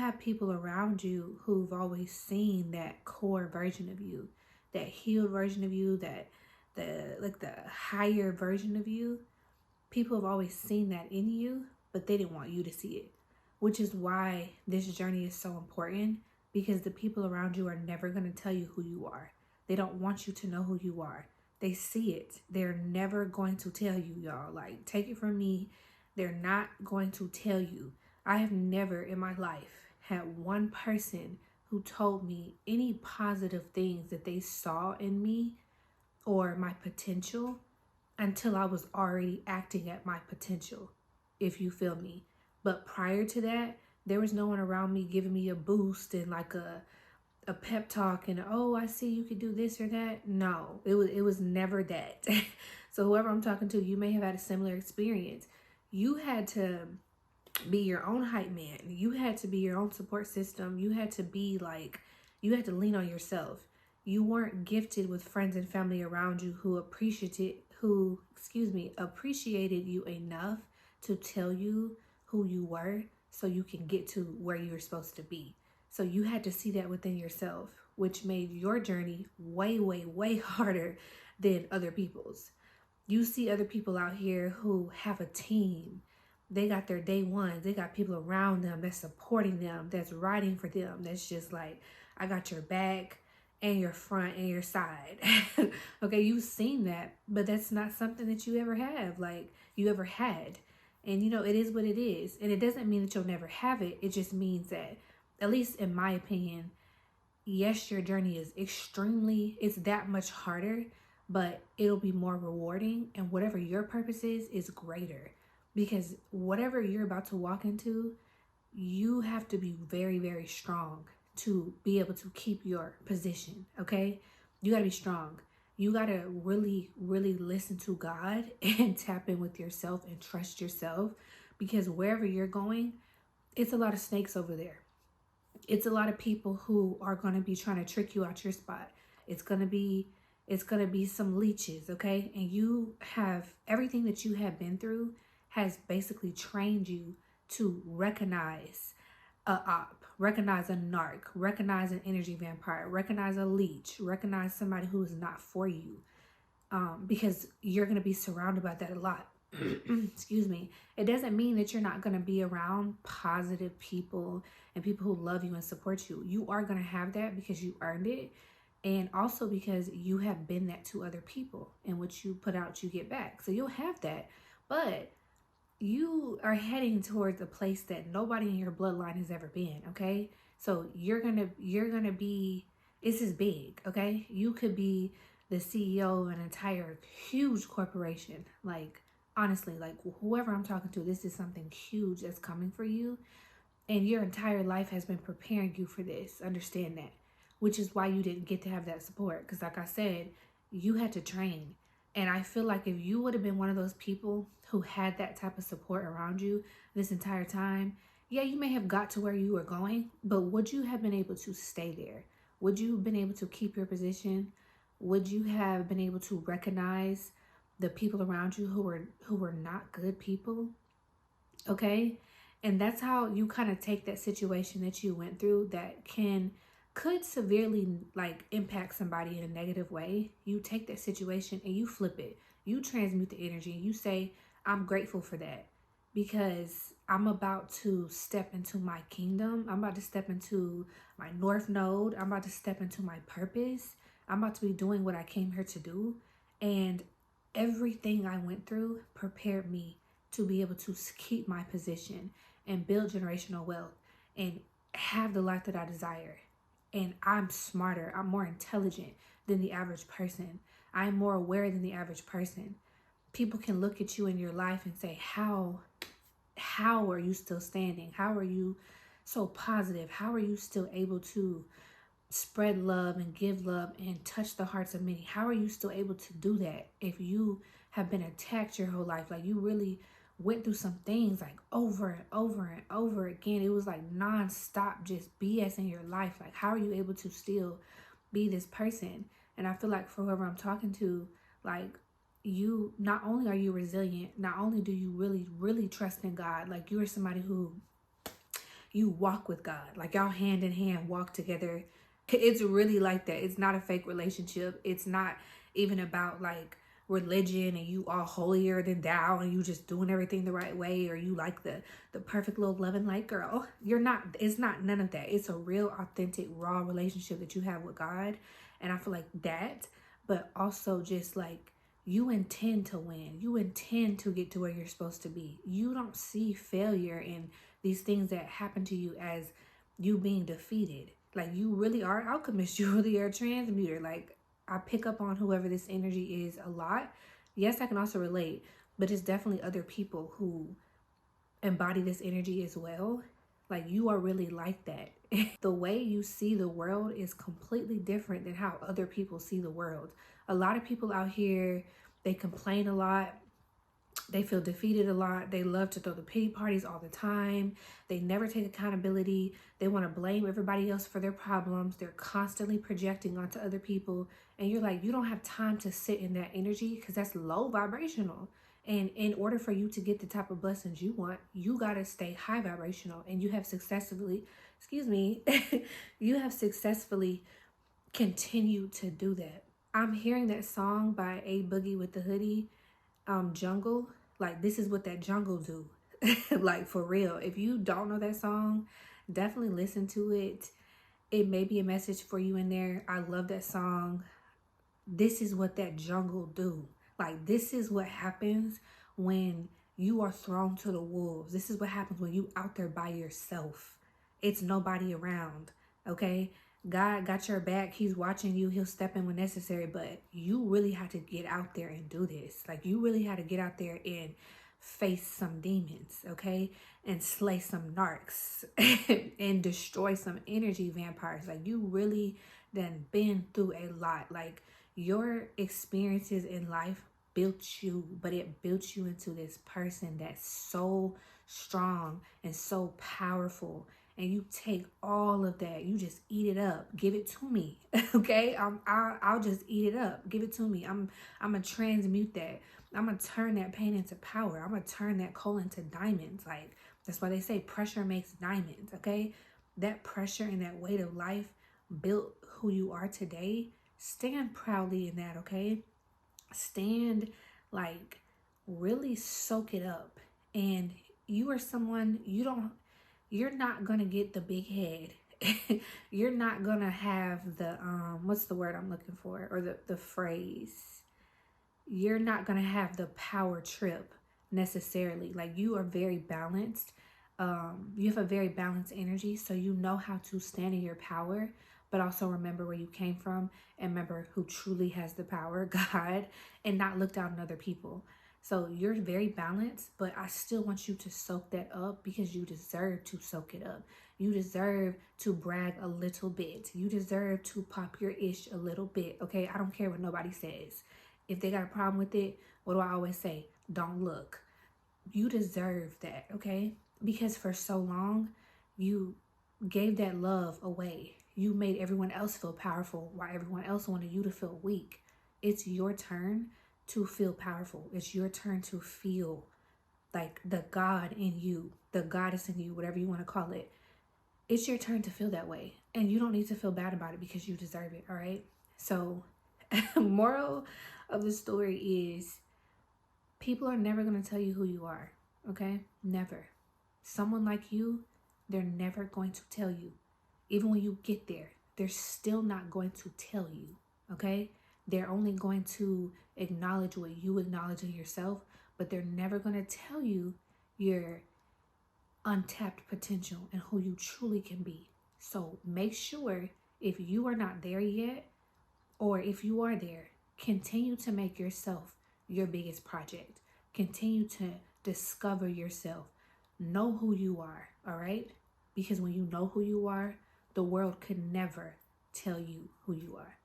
have people around you who've always seen that core version of you, that healed version of you, that the higher version of you. People have always seen that in you, but they didn't want you to see it, which is why this journey is so important, because the people around you are never going to tell you who you are. They don't want you to know who you are. They see it. They're never going to tell you, y'all. Like, take it from me. They're not going to tell you. I have never in my life had one person who told me any positive things that they saw in me or my potential until I was already acting at my potential, if you feel me. But prior to that, there was no one around me giving me a boost and like a pep talk and, oh, I see you could do this or that. No, it was never that. So whoever I'm talking to, you may have had a similar experience. You had to be your own hype man. You had to be your own support system. You had to lean on yourself. You weren't gifted with friends and family around you who appreciated you enough to tell you who you were so you can get to where you were supposed to be. So you had to see that within yourself, which made your journey way, way, way harder than other people's. You see other people out here who have a team. They got their day ones. They got people around them that's supporting them, that's riding for them. That's just like, I got your back and your front and your side. Okay, you've seen that, but that's not something that you ever had. And it is what it is. And it doesn't mean that you'll never have it. It just means that, at least in my opinion, yes, your journey is it's that much harder, but it'll be more rewarding. And whatever your purpose is greater. Because whatever you're about to walk into, you have to be very, very strong to be able to keep your position, okay? You got to be strong. You got to really, really listen to God and tap in with yourself and trust yourself, because wherever you're going, it's a lot of snakes over there. It's a lot of people who are going to be trying to trick you out your spot. It's going to be some leeches, okay? And you have everything that you have been through has basically trained you to recognize a op, recognize a narc, recognize an energy vampire, recognize a leech, recognize somebody who is not for you, because you're going to be surrounded by that a lot. Excuse me. It doesn't mean that you're not going to be around positive people and people who love you and support you. You are going to have that because you earned it, and also because you have been that to other people, and what you put out, you get back. So you'll have that, but you are heading towards a place that nobody in your bloodline has ever been, okay? So you're gonna be, this is big, okay? You could be the CEO of an entire huge corporation. Like, honestly, like whoever I'm talking to, this is something huge that's coming for you. And your entire life has been preparing you for this. Understand that. Which is why you didn't get to have that support. Because like I said, you had to train. And I feel like if you would have been one of those people who had that type of support around you this entire time, yeah, you may have got to where you were going, but would you have been able to stay there? Would you have been able to keep your position? Would you have been able to recognize the people around you who were not good people? Okay? And that's how you kind of take that situation that you went through that could severely like impact somebody in a negative way. You take that situation and you flip it. You transmute the energy and you say, I'm grateful for that, because I'm about to step into my kingdom. I'm about to step into my North Node. I'm about to step into my purpose. I'm about to be doing what I came here to do. And everything I went through prepared me to be able to keep my position and build generational wealth and have the life that I desire. And I'm smarter. I'm more intelligent than the average person. I'm more aware than the average person. People can look at you in your life and say, how are you still standing? How are you so positive? How are you still able to spread love and give love and touch the hearts of many? How are you still able to do that if you have been attacked your whole life? Like, you really went through some things like over and over and over again. It was like nonstop just BS in your life. Like, how are you able to still be this person? And I feel like for whoever I'm talking to, like, you, not only are you resilient, not only do you really, really trust in God, like you are somebody who you walk with God. Like y'all hand in hand walk together. It's really like that. It's not a fake relationship. It's not even about like religion and you all holier than thou and you just doing everything the right way, or you like the perfect little loving light girl. You're not. It's not none of that. It's a real authentic raw relationship that you have with God. And I feel like that, but also just like you intend to win. You intend to get to where you're supposed to be. You don't see failure in these things that happen to you as you being defeated. Like you really are an alchemist. You really are a transmuter. Like I pick up on whoever this energy is a lot. Yes, I can also relate, but it's definitely other people who embody this energy as well. Like you are really like that. The way you see the world is completely different than how other people see the world. A lot of people out here, they complain a lot. They feel defeated a lot. They love to throw the pity parties all the time. They never take accountability. They want to blame everybody else for their problems. They're constantly projecting onto other people. And you're like, you don't have time to sit in that energy because that's low vibrational. And in order for you to get the type of blessings you want, you got to stay high vibrational. And you have successfully, you have successfully continued to do that. I'm hearing that song by A Boogie with the Hoodie, Jungle. Like this is what that jungle do. Like for real. If you don't know that song, definitely listen to it. It may be a message for you in there. I love that song. This is what that jungle do. Like this is what happens when you are thrown to the wolves. This is what happens when you out there by yourself. It's nobody around. Okay. God got your back. He's watching you. He'll step in when necessary, but you really have to get out there and do this. Like you really had to get out there and face some demons, okay? And slay some narcs and destroy some energy vampires. Like you really done been through a lot. Like your experiences in life built you, but it built you into this person that's so strong and so powerful. And you take all of that, you just eat it up. Give it to me, okay? I'll just eat it up. Give it to me. I'm gonna transmute that. I'm gonna turn that pain into power. I'm gonna turn that coal into diamonds. Like that's why they say pressure makes diamonds, okay? That pressure and that weight of life built who you are today. Stand proudly in that, okay? Stand like really soak it up. And you are someone you're not gonna get the big head. You're not gonna have the what's the word I'm looking for, or the phrase. You're not gonna have the power trip necessarily. Like you are very balanced. You have a very balanced energy, so you know how to stand in your power, but also remember where you came from and remember who truly has the power, God, and not look down on other people. So you're very balanced, but I still want you to soak that up because you deserve to soak it up. You deserve to brag a little bit. You deserve to pop your ish a little bit, okay? I don't care what nobody says. If they got a problem with it, what do I always say? Don't look. You deserve that, okay? Because for so long, you gave that love away. You made everyone else feel powerful while everyone else wanted you to feel weak. It's your turn to feel powerful. It's your turn to feel like the God in you, the goddess in you, whatever you want to call it. It's your turn to feel that way. And you don't need to feel bad about it because you deserve it, all right? So, moral of the story is people are never going to tell you who you are, okay? Never. Someone like you, they're never going to tell you. Even when you get there, they're still not going to tell you, okay? They're only going to acknowledge what you acknowledge in yourself, but they're never going to tell you your untapped potential and who you truly can be. So make sure if you are not there yet, or if you are there, continue to make yourself your biggest project. Continue to discover yourself. Know who you are, all right? Because when you know who you are, the world could never tell you who you are.